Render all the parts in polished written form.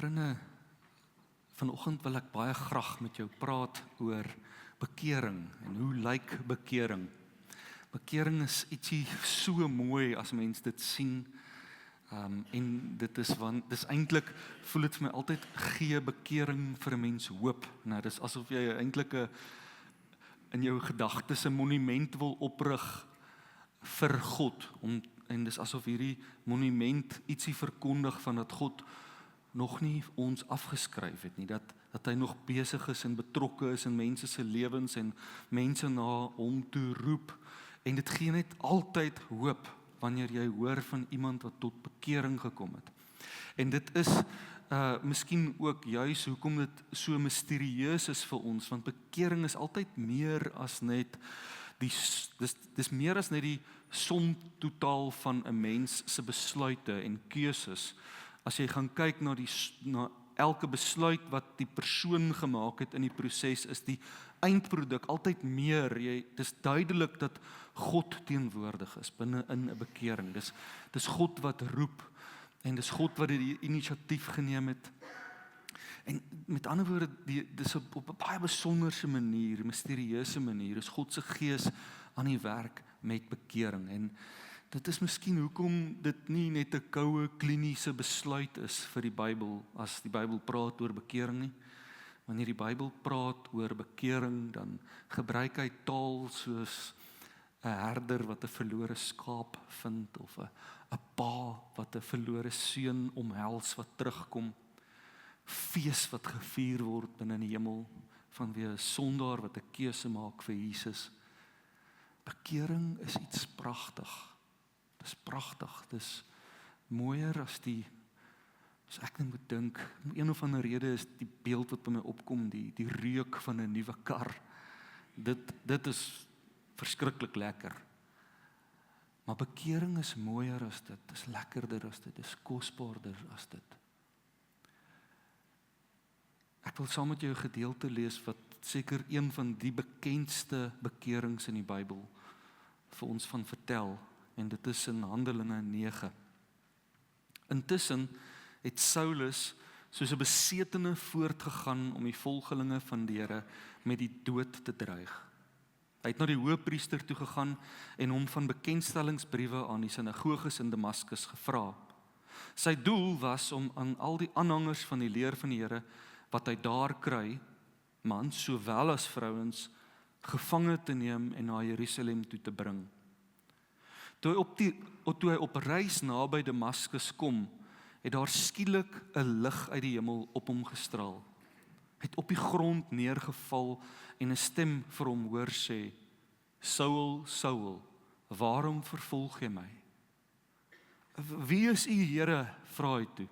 Vriende, vanoggend wil ek baie graag met jou praat oor bekering en hoe lyk bekering. Bekering is ietsie so mooi as mens dit sien, en dit is eintlik, voel dit vir my altyd, gee bekering vir 'n mens hoop. Nou, dis asof jy eintlik in jou gedagtes 'n monument wil oprig vir God, en dis asof hierdie monument ietsie verkondig van dat God nog nie ons afgeskryf het nie, dat hy nog besig is en betrokke is in mense se lewens en mense na hom toe roep, en dit gee net altyd hoop wanneer jy hoor van iemand wat tot bekering gekom het. En dit is miskien ook juis hoekom dit so misterieus is vir ons, want bekering is altyd meer as net dis meer as net die som totaal van 'n mens se besluite en keuses. As jy gaan kyk na elke besluit wat die persoon gemaak het in die proses, is die eindproduk altyd meer. Dis duidelik dat God teenwoordig is binne in 'n bekering. Dis God wat roep, en dis God wat die inisiatief geneem het. En met ander woorde, dis op 'n baie besonderse manier, misterieuse manier, is God se gees aan die werk met bekering. En dit is miskien hoekom dit nie net 'n koue kliniese besluit is vir die Bybel, as die Bybel praat oor bekering nie. Wanneer die Bybel praat oor bekering, dan gebruik hy taal soos 'n herder wat 'n verlore skaap vind, of 'n pa wat 'n verlore seun omhels wat terugkom. Fees wat gevier word binne in die hemel, vanweë 'n sondaar wat 'n keuse maak vir Jesus. Bekering is iets pragtig. Dis pragtig, dis mooier as ek net moet dink, om een of ander rede is die beeld wat by my opkom, die reuk van 'n nuwe kar. Dit is verskriklik lekker. Maar bekering is mooier as dit, is lekkerder as dit, is kosbaarder as dit. Ek wil saam met jou 'n gedeelte lees wat seker een van die bekendste bekerings in die Bybel vir ons van vertel, en dit is in Handelinge 9. Intussen het Saulus soos 'n besetene voortgegaan om die volgelinge van die Here met die dood te dreig. Hy het na die hoëpriester toe gegaan en hom van bekendstellingsbriewe aan die sinagoges in Damaskus gevra. Sy doel was om aan al die aanhangers van die leer van die Here wat hy daar kry, mans sowel as vrouens, gevange te neem en na Jerusalem toe te bring. Toe hy op reis naby Damaskus kom, het daar skielik 'n lig uit die hemel op hom gestraal. Hy het op die grond neergeval en 'n stem vir hom hoor sê: Saul, Saul, waarom vervolg jy my? Wie is u, Here? Vra hy toe.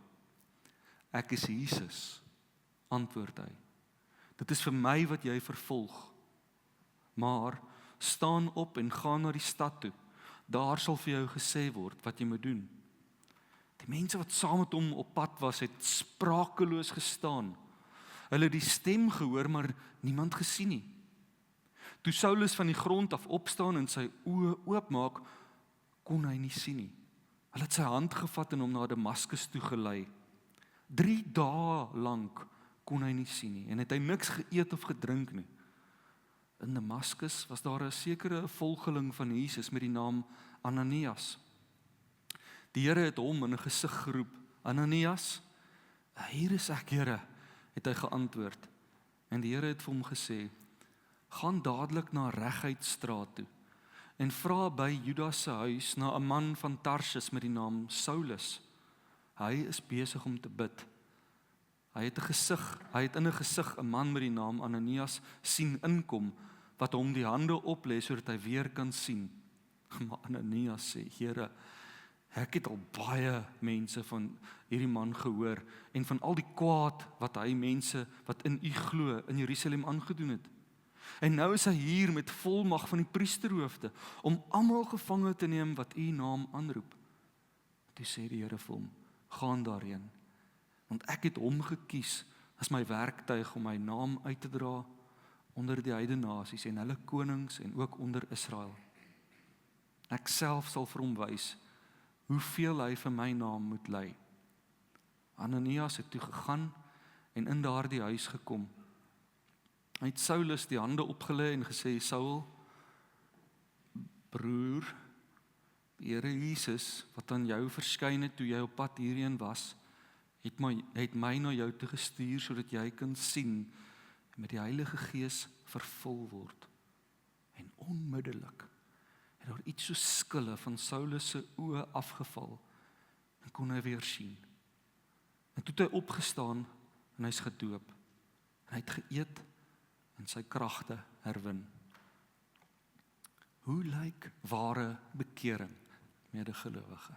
Ek is Jesus, antwoord hy. Dit is vir my wat jy vervolg. Maar staan op en gaan na die stad toe. Daar sal vir jou gesê word wat jy moet doen. Die mense wat saam met hom op pad was, het sprakeloos gestaan. Hulle het die stem gehoor, maar niemand gesien nie. Toe Saulus van die grond af opstaan en sy oë oopmaak, kon hy nie sien nie. Hulle het sy hand gevat en hom na Damaskus toe gelei. 3 dae lank kon hy nie sien nie, en het hy niks geëet of gedrink nie. In Damaskus was daar 'n sekere volgeling van Jesus met die naam Ananias. Die Here het hom in 'n gesig geroep: Ananias, hier is ek, Here, het hy geantwoord. En die Here het vir hom gesê: gaan dadelik na Reguitstraat toe en vra by Judas se huis na 'n man van Tarsus met die naam Saulus. Hy is besig om te bid. Hy het in 'n gesig 'n man met die naam Ananias sien inkom, wat hom die hande oplê sodat hy weer kan sien. Maar Ananias sê: Here, ek het al baie mense van hierdie man gehoor en van al die kwaad wat hy mense wat in u glo in Jerusalem aangedoen het. En nou is hy hier met volmag van die priesterhoofde om almal gevange te neem wat u naam aanroep. Toe sê die Here vir hom: gaan daarheen, want ek het hom gekies as my werktuig om my naam uit te dra onder die heidene nasies en hulle konings en ook onder Israel. Ek self sal vir hom wys hoeveel hy vir my naam moet ly. Ananias het toe gegaan en in daardie huis gekom. Hy het Saulus die hande opgelê en gesê, Saul, broer, die Here Jesus, wat aan jou verskyn het toe jy op pad hierheen was, het my na jou toe gestuur, sodat jy kan sien, en met die Heilige Gees vervul word. En onmiddellik het daar iets so skille van Saulus se oë afgeval, en kon hy weer sien. En toe het hy opgestaan, en hy's gedoop, en hy het geëet, en sy kragte herwin. Hoe lyk ware bekering, medegelowige?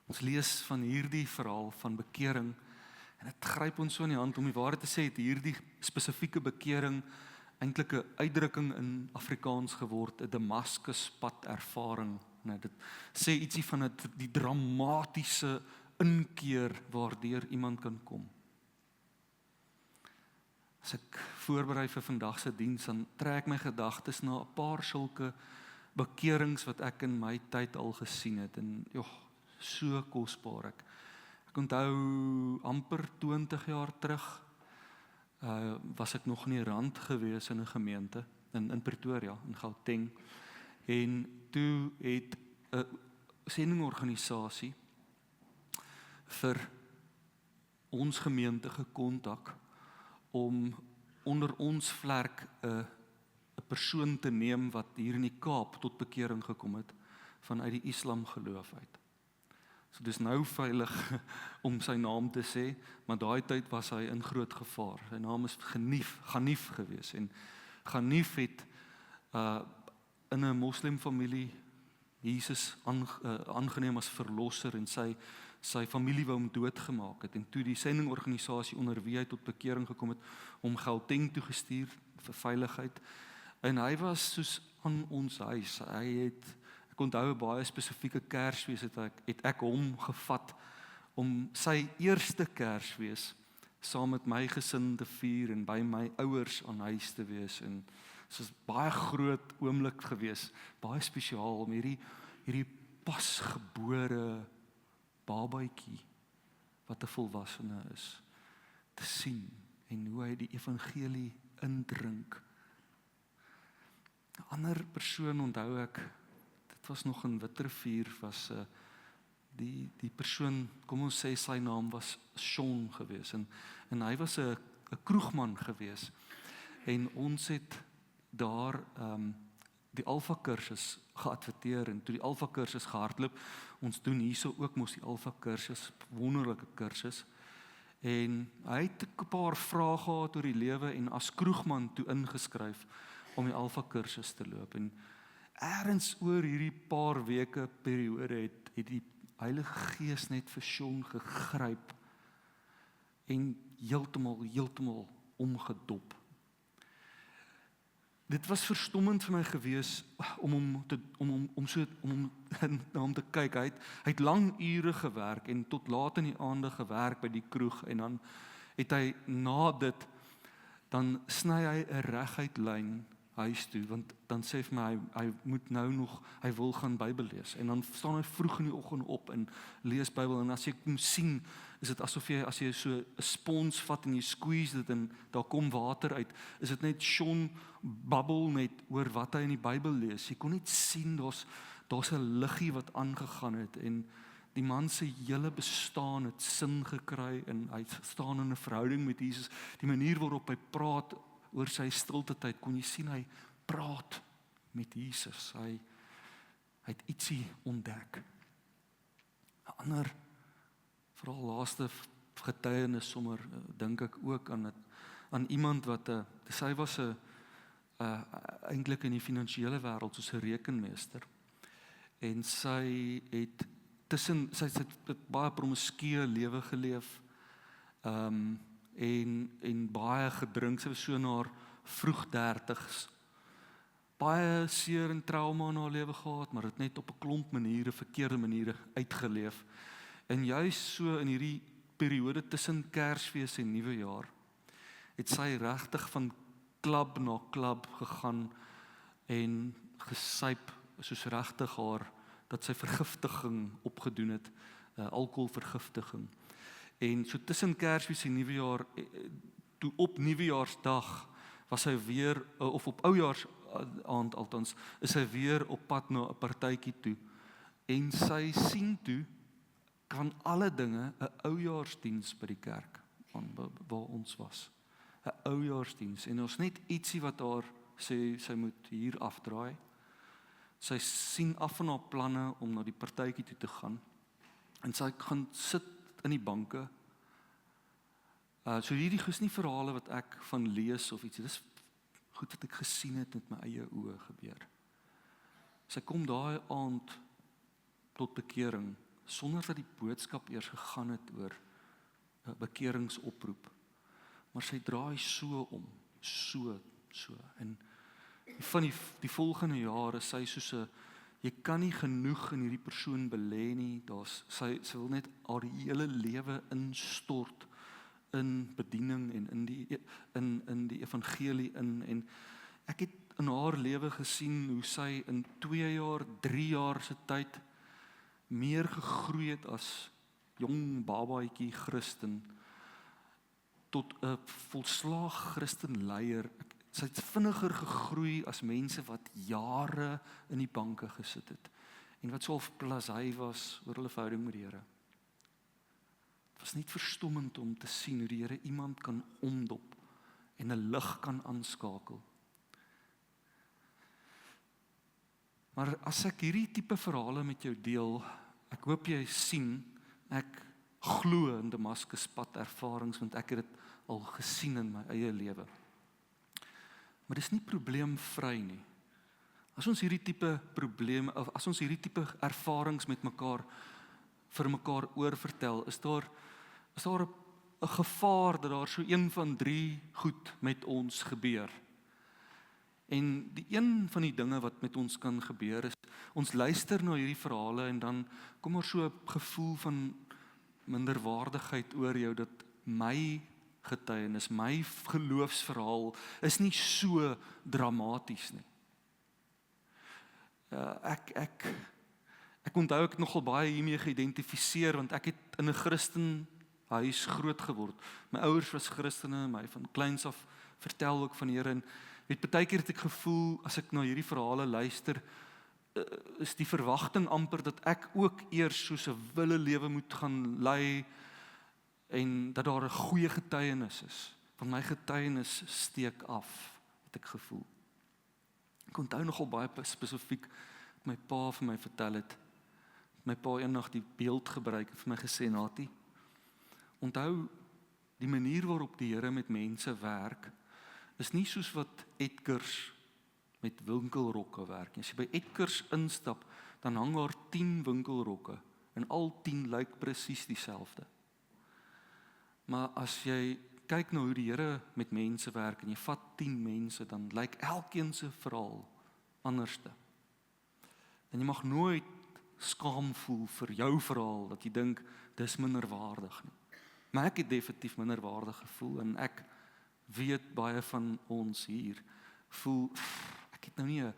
Ons lees van hierdie verhaal van bekering, en dit gryp ons so in die hand om die waarheid te sê, het hierdie spesifieke bekering eintlik 'n uitdrukking in Afrikaans geword, 'n Damaskuspad ervaring. Dit sê ietsie van die dramatiese inkeer waardeur iemand kan kom. As ek voorberei vir vandag se diens, dan trek my gedagtes na 'n paar sulke bekerings wat ek in my tyd al gesien het, en so kosbaar. Ek onthou amper 20 jaar terug, was ek nog in die rand gewees in 'n gemeente, in Pretoria, in Gauteng, en toe het 'n sendingorganisasie vir ons gemeente gekontak, om onder ons vlerk 'n persoon te neem wat hier in die Kaap tot bekering gekom het, vanuit die Islam geloof uit. So dis nou veilig om sy naam te sê, maar daai tyd was hy in groot gevaar. Sy naam is Ghanif gewees, en Ghanif het in 'n moslimfamilie Jesus aangeneem as verlosser, en sy familie wou hom doodgemaak het, en toe die sendingorganisasie onder wie hy tot bekering gekom het, hom Gauteng toegestuur vir veiligheid, en hy was soos aan ons huis. Ek onthou 'n baie spesifieke Kersfees het ek hom gevat om sy eerste Kersfees saam met my gesin te vier en by my ouers aan huis te wees, en dit was baie groot oomblik gewees, baie spesiaal om hierdie pasgebore babatjie wat 'n volwassene is, te sien, en hoe hy die evangelie indrink. 'n ander persoon onthou ek, dit was nog in Witrifuur, was die persoon, kom ons sê sy naam was Sean gewees, en hy was 'n kroegman gewees, en ons het daar die Alpha kursus geadverteer, en toe die Alpha kursus gehardloop, ons doen hierso ook mos die Alpha kursus, wonderlike kursus, en hy het 'n paar vrae gehad oor die lewe, en as kroegman toe ingeskryf om die Alpha kursus te loop, en ergens oor hierdie paar weke periode het die Heilige Gees net vir Sean gegryp, en heeltemal omgedop. Dit was verstommend vir my gewees om na hom te kyk. Hy het lang ure gewerk en tot laat in die aande gewerk by die kroeg, en dan het hy na dit, dan sny hy 'n reguit lyn huis toe, want dan sê vir my, hy moet nou nog, hy wil gaan Bybel lees, en dan staan hy vroeg in die oggend op en lees Bybel, en as jy hom sien, is dit asof as jy so 'n spons vat en jy squeeze dit en daar kom water uit, is dit net Sean babbel net oor wat hy in die Bybel lees. Jy kon net sien, daar's 'n liggie wat aangegaan het, en die man se hele bestaan het sin gekry, en hy staan in 'n verhouding met Jesus. Die manier waarop hy praat oor sy stilte tyd, kon jy sien, hy praat met Jesus. Hy het ietsie ontdek. 'n Ander, veral laaste getuienis sommer, dink ek ook aan iemand wat, sy was eintlik in die finansiële wêreld soos 'n rekenmeester, en sy het baie promiskue lewe geleef, en baie gedrink. Sy was so na haar vroeg 30's, baie seer en trauma in haar lewe gehad, maar het net op 'n klomp maniere, verkeerde maniere uitgeleef. En juist so in hierdie periode tussen Kersfees en Nuwejaar, het sy regtig van klub na klub gegaan en gesuip, soos regtig haar, dat sy vergiftiging opgedoen het, alkoholvergiftiging. En so tussen Kersfees en Nuwejaar, toe op Nuwejaarsdag was hy weer, of op Oujaarsaand althans, is hy weer op pad na 'n partytjie toe. En sy sien toe van alle dinge 'n Oujaarsdiens by die kerk waar ons was. 'n Oujaarsdiens. En ons net ietsie wat haar sê sy moet hier afdraai. Sy sien af van haar planne om na die partytjie toe te gaan. En sy gaan sit in die banke. So hierdie is nie verhale wat ek van lees of iets. Dit is goed wat ek gesien het met my eie oë gebeur. Sy kom daai aand tot bekering, sonder dat die boodskap eers gegaan het oor 'n bekeringsoproep. Maar sy draai so om, so. En van die volgende jare, sy soos 'n, jy kan nie genoeg in hierdie persoon belê nie. Sy wil net haar hele lewe instort in bediening en in die evangelie en ek het in haar lewe gesien hoe sy in 2 jaar, 3 jaar se tyd meer gegroei het as jong babaatjie Christen tot 'n volslaag Christen leier. Sy het vinniger gegroei as mense wat jare in die banke gesit het en wat so half blasé was oor hulle verhouding met die Here. Het was niet verstommend om te sien hoe die Here iemand kan omdop en 'n lig kan aanskakel. Maar as ek hierdie tipe verhale met jou deel, ek hoop jy sien, ek glo in Damaskuspad ervarings, want ek het dit al gesien in my eie lewe. Maar dis nie probleemvry nie. As ons hierdie tipe probleme, of as ons hierdie tipe ervarings met mekaar vir mekaar oorvertel, is daar 'n gevaar dat daar so een van 3 goed met ons gebeur. En die een van die dinge wat met ons kan gebeur is, ons luister na hierdie verhale en dan kom er so 'n gevoel van minderwaardigheid oor jou, dat my getuienis, my geloofsverhaal is nie so dramaties nie. Ek onthou ek het nogal baie hiermee geïdentifiseer, want ek het in 'n Christenhuis groot geword. My ouers was Christene, my van kleins af vertel ook van die Here, en baie keer het ek gevoel, as ek na hierdie verhale luister, is die verwagting amper dat ek ook eers soos 'n wille lewe moet gaan lei, en dat daar 'n goeie getuienis is. Want my getuienis steek af, het ek gevoel. Ek onthou nogal baie spesifiek, my pa vir my vertel het, my pa eendag die beeld gebruik en vir my gesê, Natie, onthou, die manier waarop die Here met mense werk, is nie soos wat Edgars met winkelrokke werk. As jy by Edgars instap, dan hang daar 10 winkelrokke, en al 10 lyk presies dieselfde. Maar as jy kyk na hoe die Here met mense werk, en jy vat 10 mense, dan lyk elkeen se verhaal anderste. En jy mag nooit skaam voel vir jou verhaal, dat jy dink, dis minderwaardig nie. Maar ek het definitief minderwaardig gevoel, en ek weet baie van ons hier, voel, ek het nou nie 'n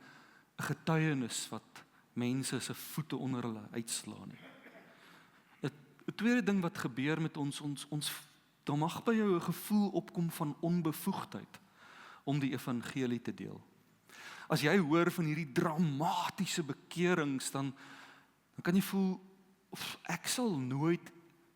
getuienis wat mense se voete onder hulle uitslaan nie. 'n tweede ding wat gebeur met ons, daar mag by jou 'n gevoel opkom van onbevoegdheid om die evangelie te deel. As jy hoor van hierdie dramatiese bekerings, dan kan jy voel, ek sal nooit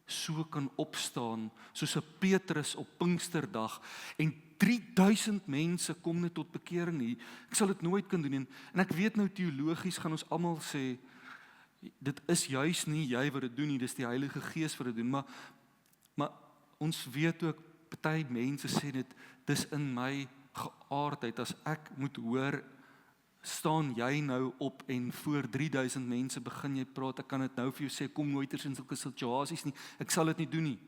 so kan opstaan, soos 'n Petrus op Pinksterdag, en 3000 mense kom net tot bekering nie. Ek sal dit nooit kan doen, en ek weet nou teologies gaan ons almal sê, dit is juis nie jy wat dit doen nie, dis die Heilige Gees wat dit doen, maar ons weet ook, party mense sê dit, dis in my geaardheid, as ek moet hoor, staan jy nou op en voor 3000 mense begin jy praat, ek kan dit nou vir jou sê, kom nooit in sulke situasies nie, ek sal dit nie doen nie.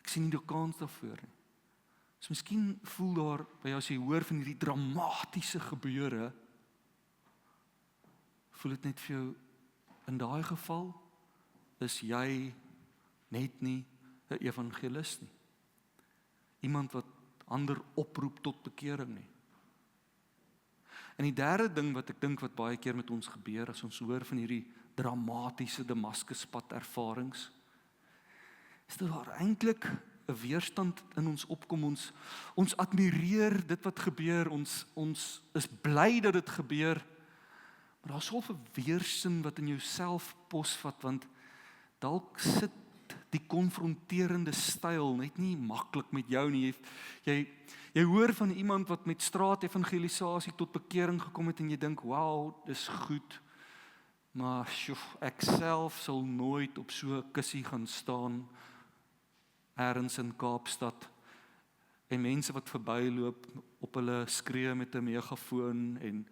Ek sien nie die kans daarvoor nie. So miskien voel daar, by jou as jy hoor van hierdie dramatiese gebeure, voel dit net vir jou, in daai geval, is jy net nie 'n evangelis nie. Iemand wat ander oproep tot bekering nie. En die derde ding wat ek dink wat baie keer met ons gebeur, as ons hoor van hierdie dramatiese Damaskuspad ervarings, is daar eintlik 'n weerstand in ons opkom. Ons admireer dit wat gebeur, ons is bly dat dit gebeur, maar daar's so 'n weerstand wat in jouself posvat, want dalk sit die konfronterende styl net nie maklik met jou nie. Jy hoor van iemand wat met straatevangelisasie tot bekering gekom het en jy dink, wow, dis goed, maar ek self sal nooit op so 'n kussie gaan staan ergens in Kaapstad en mense wat verbyloop op hulle skree met 'n megafoon en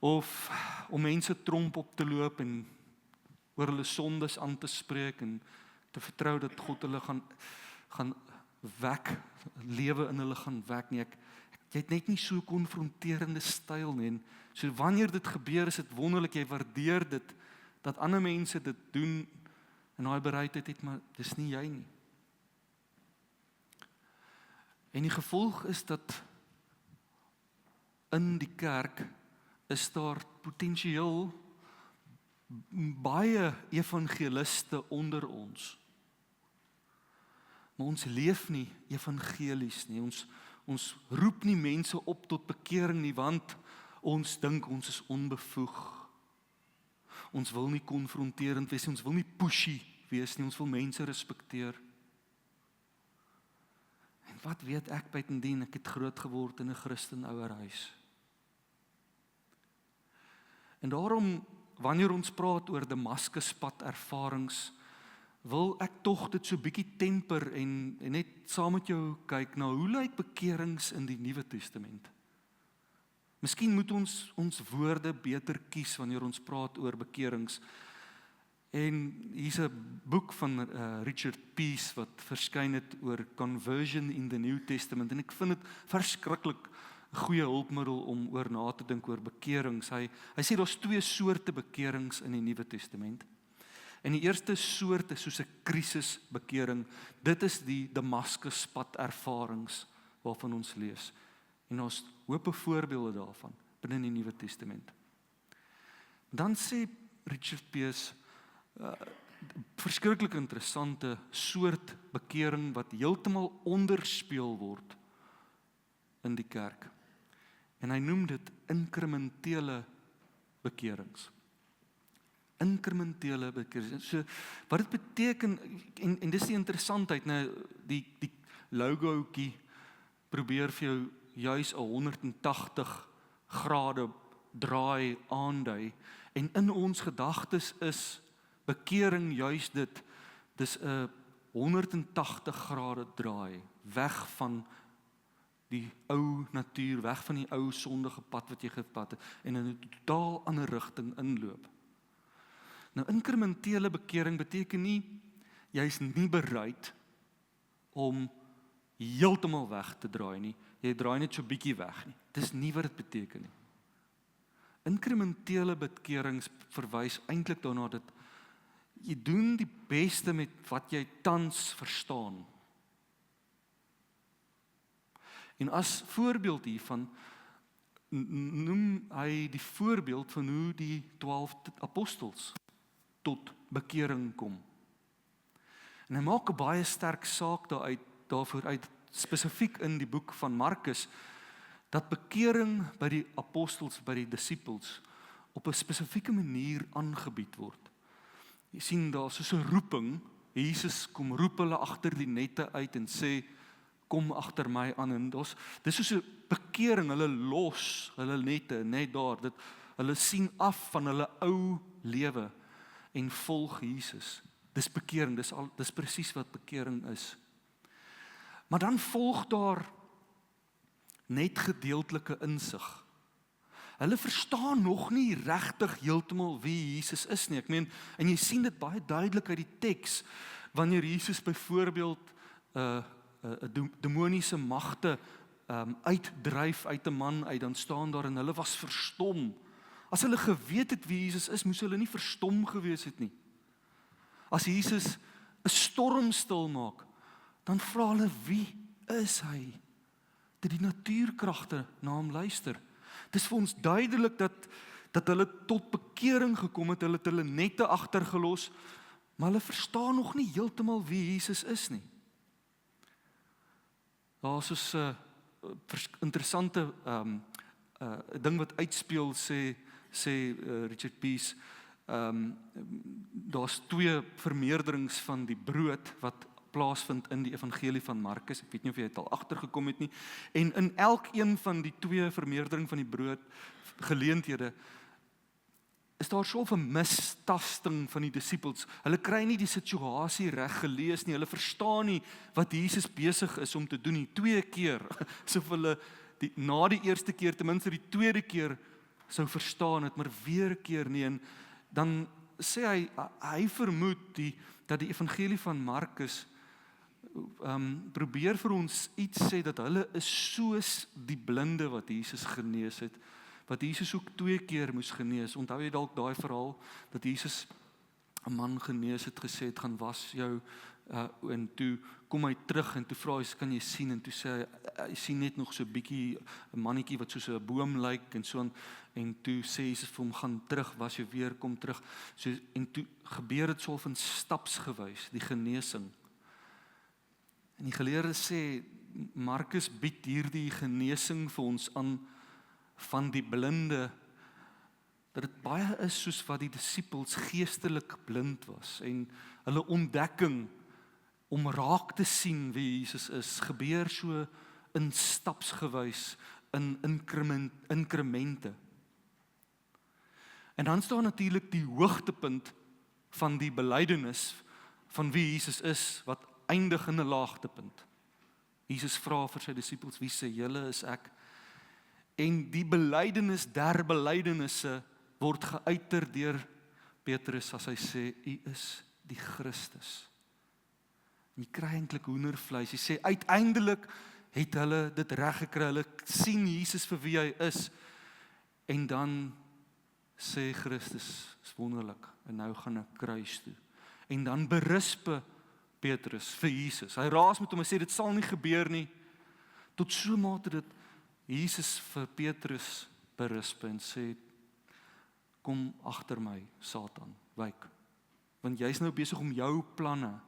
of om mense tromp op te loop en oor hulle sondes aan te spreek en te vertrou dat God hulle gaan wek, lewe in hulle gaan wek nie. Jy het net nie so konfronterende styl nie. En so wanneer dit gebeur, is dit wonderlik, jy waardeer dit, dat ander mense dit doen en daai bereidheid het, maar dis nie jy nie. En die gevolg is dat in die kerk is daar potensieel baie evangeliste onder ons. Maar ons leef nie evangelies nie. Ons roep nie mense op tot bekering nie, want ons dink ons is onbevoeg. Ons wil nie konfronterend wees nie, ons wil nie pushy wees nie, ons wil mense respekteer. En wat weet ek buitendien, ek het groot geword in 'n Christen ouerhuis. En daarom, wanneer ons praat oor Damaskuspad ervarings, wil ek tog dit so bietjie temper en net saam met jou kyk na hoe lyk bekerings in die Nuwe Testament. Miskien moet ons woorde beter kies wanneer ons praat oor bekerings. En hier's 'n boek van Richard Peace wat verskyn het oor conversion in the New Testament en ek vind dit verskriklik goeie hulpmiddel om oor na te dink oor bekerings. Hy sê daar's 2 soorte bekerings in die Nuwe Testament. En die eerste soort is soos 'n krisisbekering. Dit is die Damaskuspad ervarings waarvan ons lees. En ons hoop voorbeelde daarvan binne in die Nuwe Testament. Dan sê Richard Peace verskriklik interessante soort bekering wat heeltemal onderspeel word in die kerk. En hy noem dit inkrementele bekerings. Inkrementele bekerings. So, wat dit beteken, en dis die interessantheid, die logootjie probeer vir jou juis 'n 180 grade draai aandui, en in ons gedagtes is bekering juis dit, dis 'n 180 grade draai, weg van die ou natuur, weg van die ou sondige pad wat jy gepad het, en in 'n totaal ander rigting inloop. Nou, inkrementele bekering beteken nie, jy is nie bereid om heeltemal weg te draai nie, jy draai net so bietjie weg nie. Dis nie wat dit beteken nie. Inkrementele bekerings verwys eintlik daarna dat jy doen die beste met wat jy tans verstaan. En as voorbeeld hiervan noem hy die voorbeeld van hoe die 12 apostels tot bekering kom. En hy maak 'n baie sterk saak daarvoor uit, spesifiek in die boek van Markus, dat bekering by die apostels, by die disippels, op 'n spesifieke manier aangebied word. Jy sien daar soos 'n roeping, Jesus kom roep hulle agter die nette uit en sê, kom agter my aan, en dis soos 'n bekering, hulle los hulle nette net daar, hulle sien af van hulle ou lewe en volg Jesus. Dis bekering, dis presies wat bekering is. Maar dan volg daar net gedeeltelike insig. Hulle verstaan nog nie regtig heeltemal wie Jesus is nie. Ek meen, en jy sien dit baie duidelik uit die teks, wanneer Jesus byvoorbeeld demoniese magte uitdryf uit 'n man uit, dan staan daar en hulle was verstom. As hulle geweet het wie Jesus is, moes hulle nie verstom gewees het nie. As Jesus 'n storm stil maak, dan vra hulle, wie is hy? Dat die natuurkragte na hom luister. Dit is vir ons duidelik dat hulle tot bekering gekom het, hulle het hulle nette agtergelos, maar hulle verstaan nog nie heeltemal wie Jesus is nie. Daar is soos 'n interessante ding wat uitspeel, sê Richard Peace, daar's 2 vermeerderings van die brood wat plaasvind in die evangelie van Markus. Ek weet nie of jy het al agtergekom het nie. En in elkeen van die 2 vermeerdering van die brood geleenthede is daar so 'n mistasting van die disippels. Hulle kry nie die situasie reg gelees nie. Hulle verstaan nie wat Jesus besig is om te doen nie. 2 keer, asof hulle na die eerste keer, ten minste die tweede keer sou verstaan het, maar weer 'n keer nie. En dan sê hy vermoed dat die evangelie van Markus probeer vir ons iets sê, dat hulle is soos die blinde wat Jesus genees het, wat Jesus ook 2 keer moes genees. Onthou jy dalk daai verhaal, dat Jesus 'n man genees het, gesê het, gaan was jou, en toe kom hy terug, en toe vra hy, kan jy sien, en toe sê hy sien net nog so 'n bietjie, 'n mannetjie wat soos 'n boom lyk, en so aan, en toe sê Jesus vir hom, gaan terug, was jy weer, kom terug, so, en toe gebeur dit so van stapsgewys, die genesing. En die geleerdes sê, Markus bied hierdie genesing vir ons aan, van die blinde, dat dit baie is soos wat die disippels geestelik blind was, en hulle ontdekking om raak te sien wie Jesus is, gebeur so in stapsgewys, in inkremente. En dan staan natuurlik die hoogtepunt van die belydenis van wie Jesus is, wat eindig in 'n laagtepunt. Jesus vra vir sy disippels, wie sê julle is ek? En die belydenis der belydenisse word geuiter deur Petrus as hy sê, u is die Christus. Jy kry eintlik hoendervleis. Hy sê uiteindelik het hulle dit reg gekry. Hulle sien Jesus vir wie hy is. En dan sê Christus, is wonderlik, en nou gaan ek kruis toe. En dan berispe Petrus vir Jesus. Hy raas met hom en sê dit sal nie gebeur nie. Tot so mate dat Jesus vir Petrus berispe en sê, kom agter my, Satan, wyk. Want jy's nou besig om jou planne,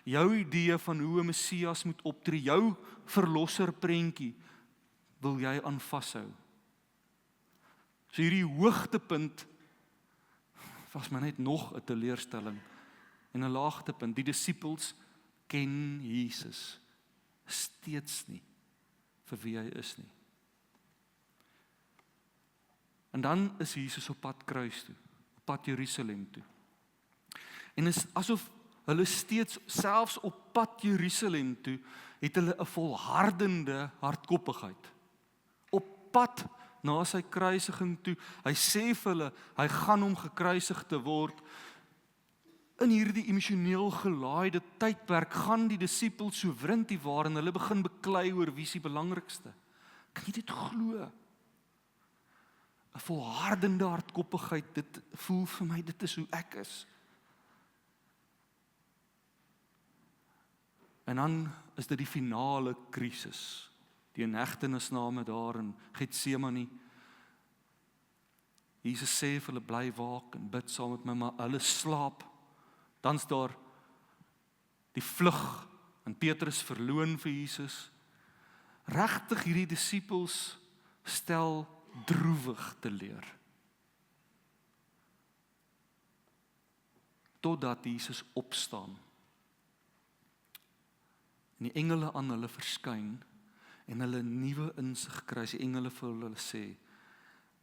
jou idee van hoe 'n Messias moet optree, jou verlosser prentjie, wil jy aan vashou. So hierdie hoogtepunt was maar net nog 'n teleurstelling en 'n laagtepunt. Die disippels ken Jesus steeds nie vir wie hy is nie. En dan is Jesus op pad kruis toe, op pad Jerusalem toe. En is asof hulle steeds, selfs op pad Jerusalem toe, het hulle 'n volhardende hardkoppigheid. Op pad na sy kruisiging toe, hy sê vir hulle, hy gaan om gekruisig te word. In hierdie emosioneel gelaaide tydperk gaan die disippels so wrintie waar en hulle begin beklei oor wie is die belangrikste. Kan jy dit glo? 'n Volhardende hardkoppigheid, dit voel vir my, dit is hoe ek is. En dan is dit die finale krisis, die inhegtenisname daar in Getsemane. Jesus sê vir hulle, bly waak en bid saam met my, maar hulle slaap. Dan's daar die vlug, en Petrus verloon vir Jesus. Regtig hierdie disippels stel droewig teleur. Totdat Jesus opstaan. En die engele aan hulle verskyn, en hulle nuwe insig kry. Die engele vir hulle sê,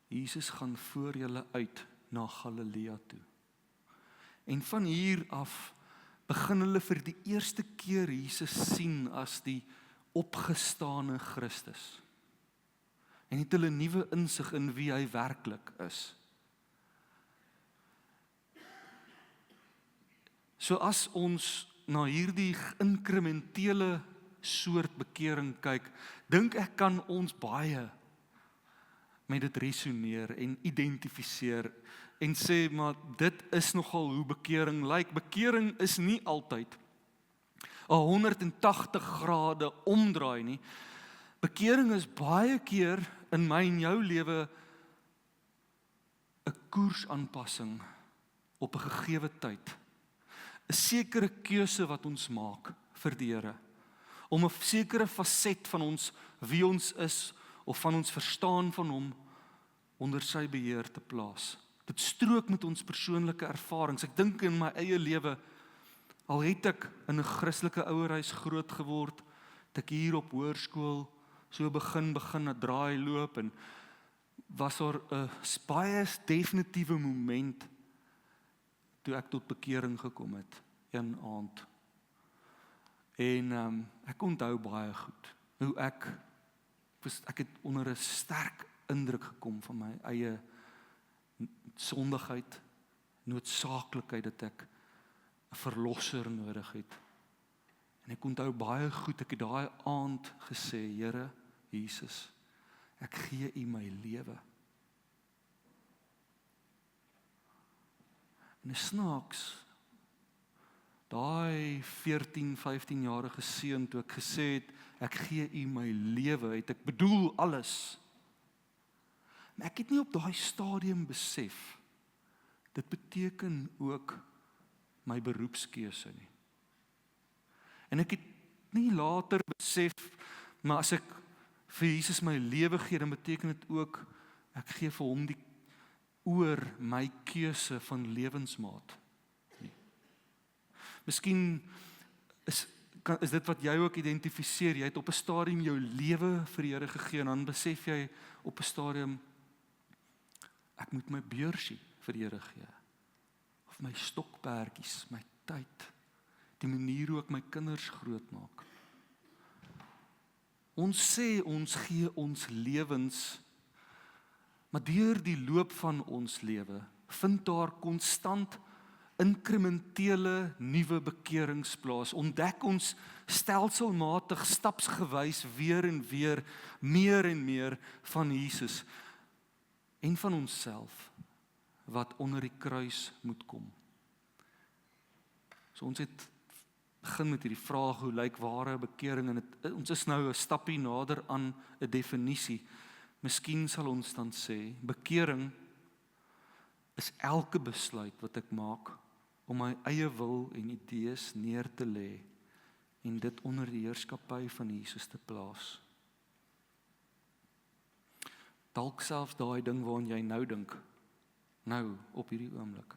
Jesus gaan voor julle uit na Galilea toe. En van hier af begin hulle vir die eerste keer Jesus sien as die opgestane Christus. En het hulle nuwe insig in wie hy werklik is. So as ons na hierdie inkrementele soort bekering kyk, dink ek kan ons baie met dit resoneer en identifiseer en sê, maar dit is nogal hoe bekering lyk. Bekering is nie altyd 'n 180 grade omdraai nie. Bekering is baie keer in my en jou lewe 'n koersaanpassing op 'n gegeewe tyd. 'n sekere keuse wat ons maak vir die Here, om 'n sekere faset van ons, wie ons is, of van ons verstaan van hom, onder sy beheer te plaas. Dit strook met ons persoonlike ervarings. Ek dink in my eie lewe, al het ek in 'n Christelike ouerhuis groot geword, het ek hier op hoërskool so begin 'n draai loop, en was daar 'n baie definitiewe moment toe ek tot bekering gekom het, een aand. En ek onthou baie goed, hoe ek het onder 'n sterk indruk gekom van my eie sondigheid, noodsaaklikheid dat ek 'n verlosser nodig het. En ek onthou baie goed, ek het daai aand gesê, Here Jesus, ek gee U my lewe. En is snaaks, daai 14, 15-jarige seun, toe ek gesê het, ek gee U my lewe, het ek bedoel alles. Maar ek het nie op daai stadium besef, dit beteken ook my beroepskeuse nie. En ek het nie later besef, maar as ek vir Jesus my lewe gee, dan beteken dit ook, ek gee vir hom die oor my keuse van lewensmaat. Miskien is dit wat jy ook identifiseer, jy het op 'n stadium jou lewe vir die Here gegee, en dan besef jy op 'n stadium, ek moet my beursie vir die Here gee, of my stokperdjies, my tyd, die manier hoe ek my kinders grootmaak. Ons sê ons gee ons lewens, maar deur die loop van ons lewe vind daar konstant inkrementele nuwe bekerings plaas. Ontdek ons stelselmatig, stapsgewys weer en weer, meer en meer van Jesus en van onsself wat onder die kruis moet kom. So ons het begin met hierdie vraag, hoe lyk ware bekering, en ons is nou 'n stappie nader aan 'n definisie. Miskien sal ons dan sê, bekering is elke besluit wat ek maak om my eie wil en idees neer te lê en dit onder die heerskappy van Jesus te plaas. Dalk selfs daai ding waaraan jy nou dink, nou op hierdie oomblik.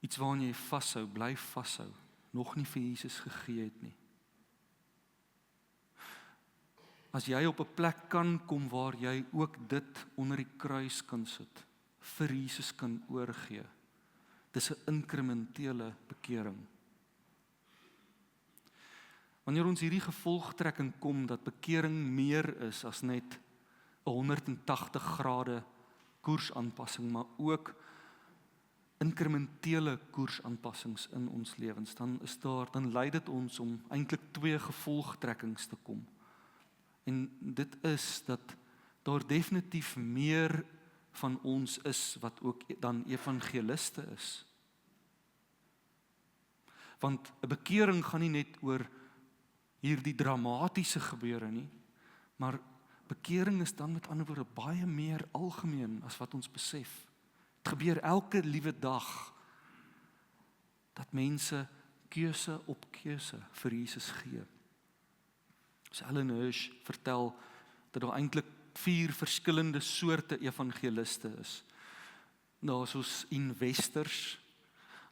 Iets waaraan jy vashou, bly vashou, nog nie vir Jesus gegee het nie. As jy op 'n plek kan kom waar jy ook dit onder die kruis kan sit, vir Jesus kan oorgee, dis 'n inkrementele bekering. Wanneer ons hierdie gevolgtrekking kom dat bekering meer is as net 'n 180 grade koersaanpassing, maar ook inkrementele koersaanpassings in ons lewens, dan lei dit ons om eintlik 2 gevolgtrekkings te kom. En dit is dat daar definitief meer van ons is wat ook dan evangeliste is. Want 'n bekering gaan nie net oor hierdie dramatiese gebeure nie, maar bekering is dan met ander woorde baie meer algemeen as wat ons besef. Het gebeur elke liewe dag dat mense keuse op keuse vir Jesus gee. So Ellen Hirsch vertel dat daar eintlik 4 verskillende soorte evangeliste is. Daar is ons investors.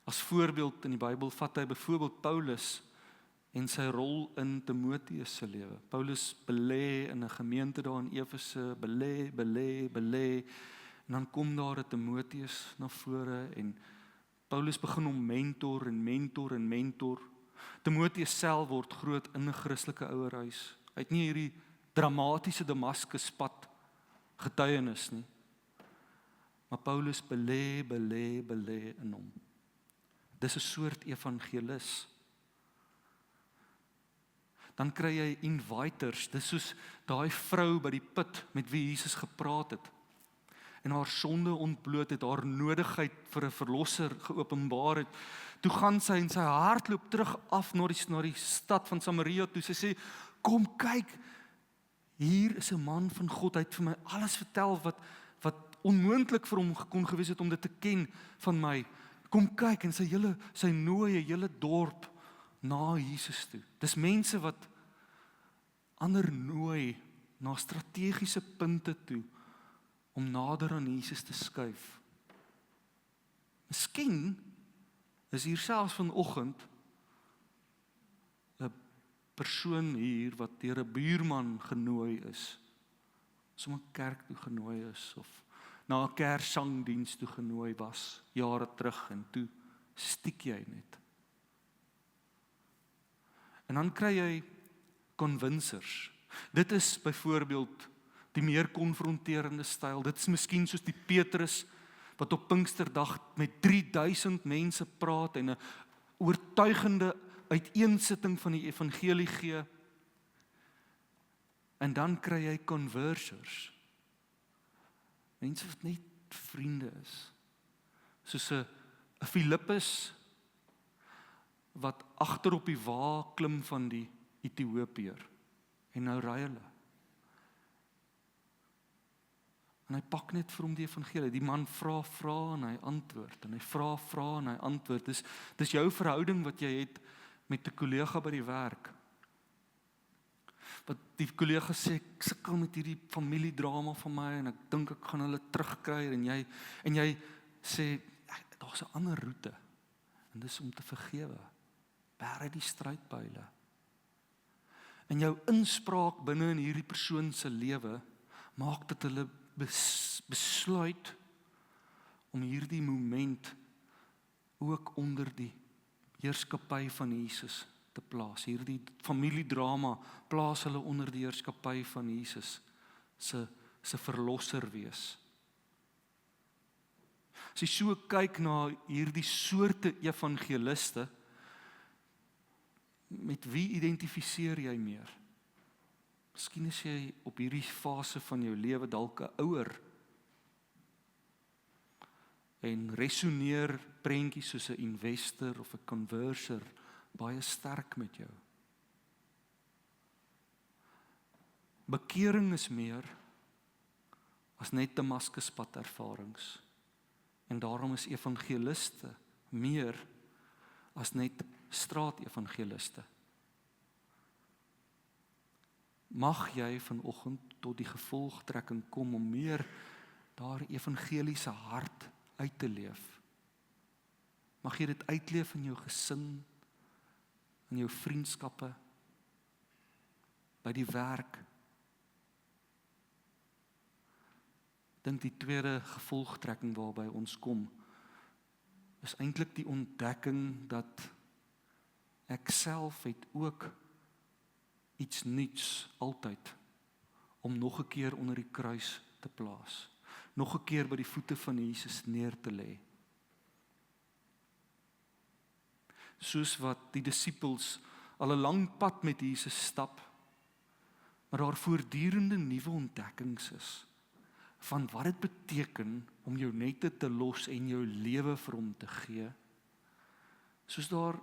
As voorbeeld in die Bybel vat hy byvoorbeeld Paulus en sy rol in Timoteus se lewe. Paulus belê in 'n gemeente daar in Efese, belê, en dan kom daar 'n Timoteus na vore en Paulus begin hom mentor. Timoteus self word groot in 'n Christelike ouerhuis. Hy het nie hierdie dramatiese Damaskuspad getuienis nie. Maar Paulus belê in hom. Dis 'n soort evangelis. Dan kry jy inviters, dis soos daai vrou by die put met wie Jesus gepraat het. En haar sonde ontbloot het, haar nodigheid vir 'n verlosser geopenbaar het. Toe gaan sy en sy hardloop terug af na die stad van Samaria toe. Sy sê, kom kyk, hier is 'n man van God, hy het vir my alles vertel wat onmoontlik vir hom kon gewees het om dit te ken van my. kom kyk en sy nooi 'n hele dorp na Jesus toe. Dis mense wat ander nooi na strategiese punte toe om nader aan Jesus te skuif. Miskien is hier selfs vanoggend 'n persoon hier wat deur 'n buurman genooi is, om 'n kerk toe genooi is, of na 'n kerssangdiens toe genooi was, jare terug, en toe stiek jy net. En dan kry jy convincers. Dit is byvoorbeeld die meer konfronterende styl. Dit is miskien soos die Petrus wat op Pinksterdag met 3000 mense praat en 'n oortuigende uiteensitting van die evangelie gee. En dan kry jy conversers. Mense wat net vriende is. Soos 'n Filippus wat agter op die wa klim van die Ethiopiër. En nou ry hulle. En hy pak net vir hom die evangelie. Die man vra en hy antwoord. En hy vra en hy antwoord. Dis jou verhouding wat jy het met 'n kollega by die werk. Wat die kollega sê, ek sukkel met hierdie familiedrama van my en ek dink ek gaan hulle terugkry, en jy sê, daar's 'n ander roete. En dis om te vergewe. Bære die strydpyle. En jou inspraak binne in hierdie persoon se lewe maak dat hulle besluit om hierdie moment ook onder die heerskappy van Jesus te plaas. Hierdie familiedrama plaas hulle onder die heerskappy van Jesus se verlosser wees. As jy so kyk na hierdie soorte evangeliste, met wie identifiseer jy meer? Miskien is jy op hierdie fase van jou lewe dalk 'n ouer en resoneer prentjies soos 'n investor of 'n converser baie sterk met jou. Bekering is meer as net Damaskuspad ervarings. En daarom is evangeliste meer as net straatevangeliste. Mag jy vanoggend tot die gevolgtrekking kom om meer daar evangeliese hart uit te leef. Mag jy dit uitleef in jou gesin, in jou vriendskappe, by die werk. Ek dink die tweede gevolgtrekking waarby ons kom, is eintlik die ontdekking dat ek self het ook iets nuuts altyd om nog 'n keer onder die kruis te plaas. Nog 'n keer by die voete van Jesus neer te lê. Soos wat die disippels al 'n lang pad met Jesus stap, maar daar voortdurende nuwe ontdekkings is van wat dit beteken om jou net te los en jou lewe vir hom te gee. Soos daar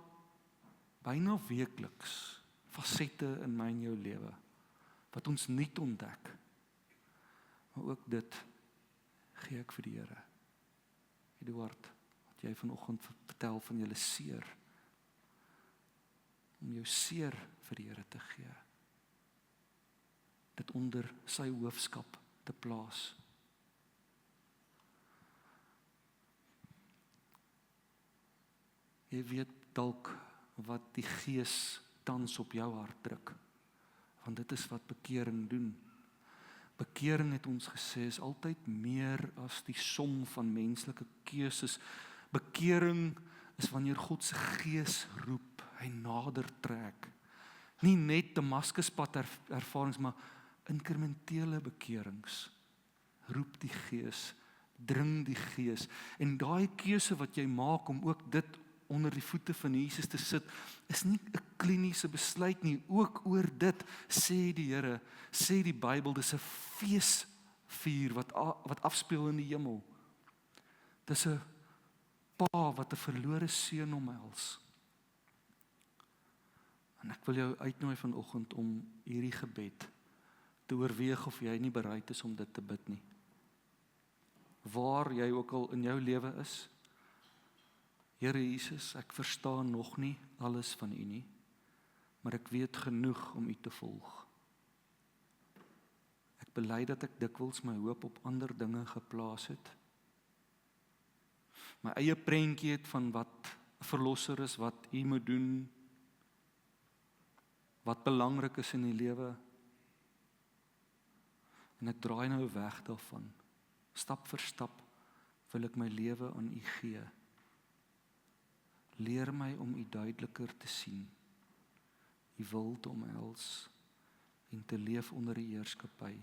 byna weekliks fasette in my en jou lewe wat ons nuut ontdek. Maar ook dit gee ek vir die Here. Eduard, wat jy vanoggend vertel van julle seer, om jou seer vir die Here te gee. Dit onder sy hoofskap te plaas. Jy weet dalk wat die Gees tans op jou hart druk. Want dit is wat bekering doen. Bekering het ons gesê is altyd meer as die som van menslike keuses. Bekering is wanneer God se Gees roep, hy nader trek. Nie net Damaskuspad ervarings, maar inkrementele bekerings. Roep die Gees, dring die Gees. En daai keuse wat jy maak om ook dit onder die voete van Jesus te sit, is nie 'n kliniese besluit nie. Ook oor dit sê die Here, sê die Bybel, dis 'n feesvier wat afspeel in die hemel. Dis 'n pa wat 'n verlore seun omhels. En ek wil jou uitnooi vanoggend om hierdie gebed te oorweeg of jy nie bereid is om dit te bid nie. Waar jy ook al in jou lewe is, Here Jesus, ek verstaan nog nie alles van U nie, maar ek weet genoeg om U te volg. Ek bely dat ek dikwels my hoop op ander dinge geplaas het. My eie prentjie het van wat 'n verlosser is, wat U moet doen, wat belangrik is in die lewe. En ek draai nou weg daarvan. Stap vir stap wil ek my lewe aan U gee. Leer my om U duideliker te sien, U wil te omhels en te leef onder die heerskappy.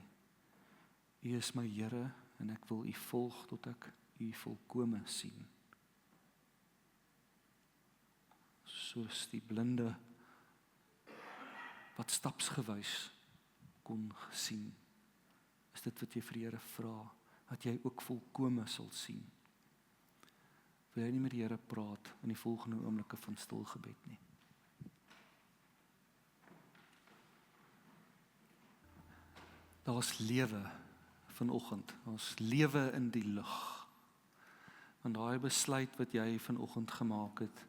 U is my Here en ek wil U volg tot ek U volkome sien. Soos die blinde wat stapsgewys kon gesien. Is dit wat jy vir die Here vra, dat jy ook volkome sal sien? Wil jy nie met die Here praat in die volgende oomblikke van stil gebed nie? Daar's lewe vanoggend, daar's lewe in die lug. Want daai besluit wat jy vanoggend gemaak het,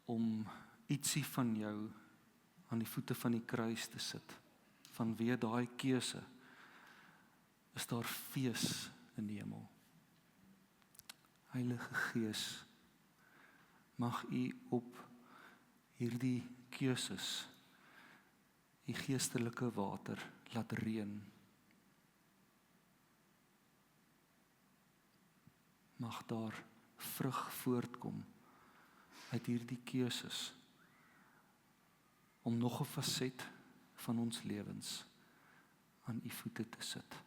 om ietsie van jou aan die voete van die kruis te sit, vanweë daai keuse, is daar fees in die hemel. Heilige Gees, mag U op hierdie keuses U geestelike water laat reën. Mag daar vrug voortkom uit hierdie keuses om nog 'n faset van ons lewens aan U voete te sit.